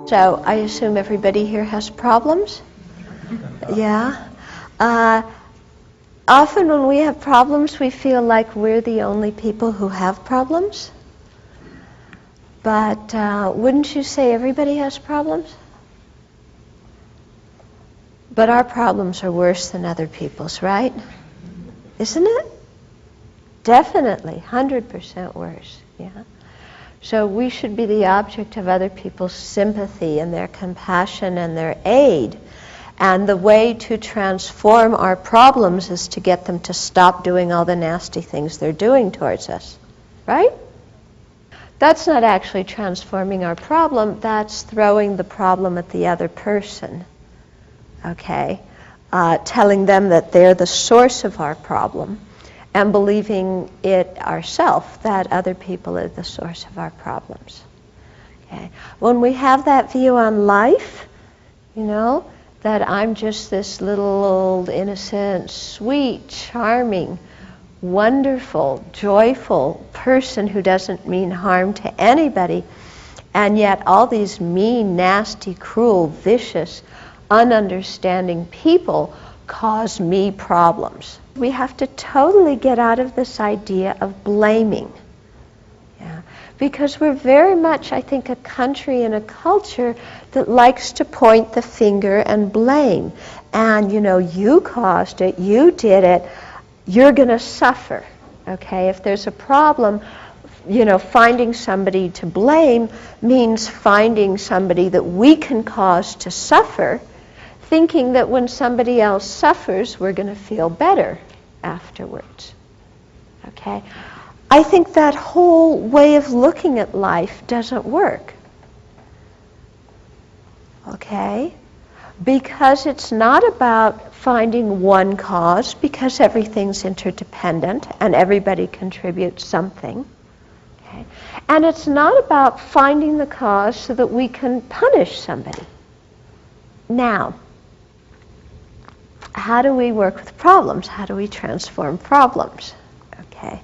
So I assume everybody here has problems? Yeah. Often when we have problems, we feel like we're the only people who have problems. But wouldn't you say everybody has problems? But our problems are worse than other people's, right? Isn't it? Definitely, 100% worse. Yeah. So we should be the object of other people's sympathy and their compassion and their aid. And the way to transform our problems is to get them to stop doing all the nasty things they're doing towards us. Right? That's not actually transforming our problem, that's throwing the problem at the other person. Okay? Telling them that they're the source of our problem and believing it ourselves that other people are the source of our problems. Okay? When we have that view on life, you know, that I'm just this little old innocent, sweet, charming, wonderful, joyful person who doesn't mean harm to anybody, and yet all these mean, nasty, cruel, vicious, ununderstanding people cause me problems. We have to totally get out of this idea of blaming. Yeah. Because we're very much, I think, a country and a culture that likes to point the finger and blame. And, you know, you caused it, you did it, you're going to suffer. Okay? If there's a problem, you know, finding somebody to blame means finding somebody that we can cause to suffer, thinking that when somebody else suffers, we're going to feel better afterwards. Okay? I think that whole way of looking at life doesn't work. Okay? Because it's not about finding one cause, because everything's interdependent and everybody contributes something. Okay? And it's not about finding the cause so that we can punish somebody. Now, how do we work with problems? How do we transform problems? Okay.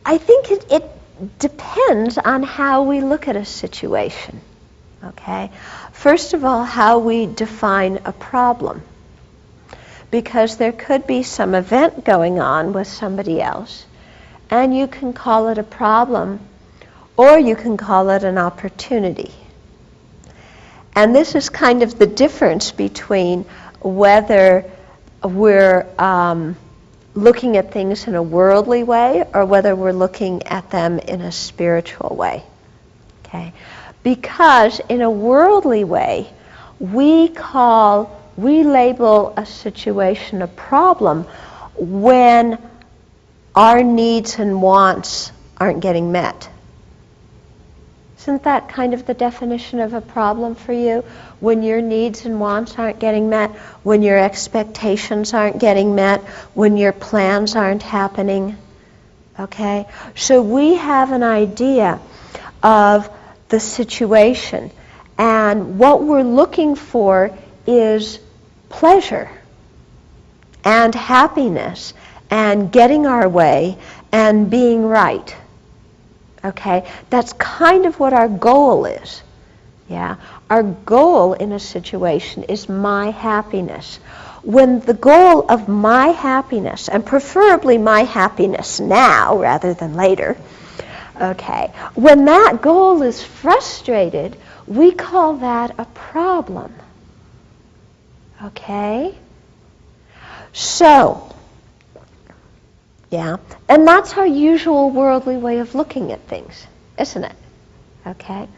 I think it depends on how we look at a situation. Okay? First of all, how we define a problem. Because there could be some event going on with somebody else, and you can call it a problem, or you can call it an opportunity. And this is kind of the difference between whether we're looking at things in a worldly way or whether we're looking at them in a spiritual way. Okay? Because in a worldly way, we label a situation a problem when our needs and wants aren't getting met. Isn't that kind of the definition of a problem for you? When your needs and wants aren't getting met, when your expectations aren't getting met, when your plans aren't happening. Okay? So we have an idea of the situation, and what we're looking for is pleasure and happiness and getting our way and being right. Okay? That's kind of what our goal is. Yeah? Our goal in a situation is my happiness. When the goal of my happiness, and preferably my happiness now rather than later, okay, when that goal is frustrated, we call that a problem. Okay? So, yeah, and that's our usual worldly way of looking at things, isn't it? Okay?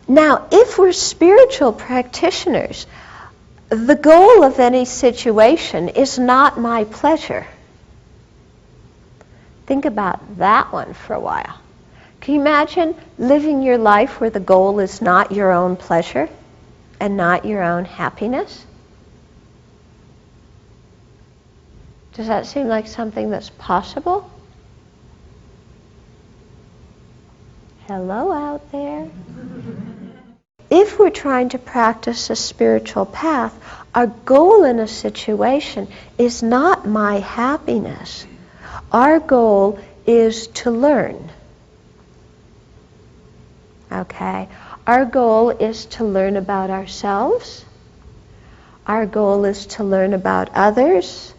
Now, if we're spiritual practitioners, the goal of any situation is not my pleasure. Think about that one for a while. Can you imagine living your life where the goal is not your own pleasure and not your own happiness? Does that seem like something that's possible? Hello out there. If we're trying to practice a spiritual path, our goal in a situation is not my happiness. Our goal is to learn. Okay? Our goal is to learn about ourselves. Our goal is to learn about others.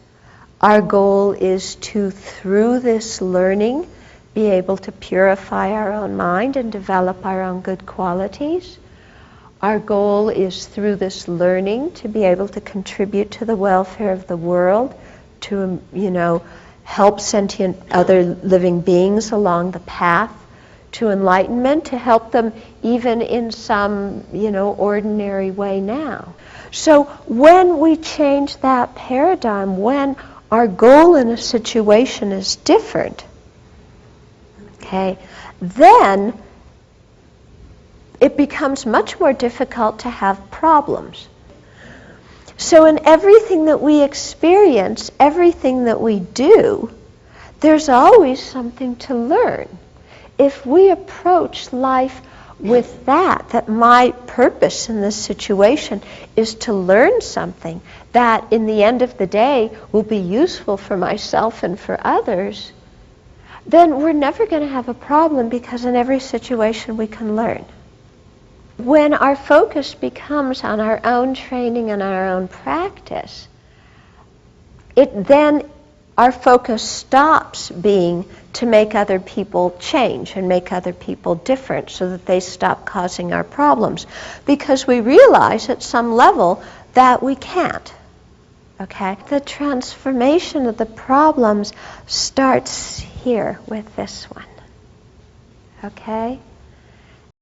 Our goal is to, through this learning, be able to purify our own mind and develop our own good qualities. Our goal is, through this learning, to be able to contribute to the welfare of the world, to, help sentient other living beings along the path to enlightenment, to help them even in some, ordinary way now. So when we change that paradigm, when our goal in a situation is different, okay, then it becomes much more difficult to have problems. So in everything that we experience, everything that we do, there's always something to learn. If we approach life with that my purpose in this situation is to learn something that in the end of the day will be useful for myself and for others, then we're never going to have a problem, because in every situation we can learn. When our focus becomes on our own training and our own practice, then our focus stops being to make other people change and make other people different so that they stop causing our problems, because we realize at some level that we can't. Okay? The transformation of the problems starts here with this one. Okay?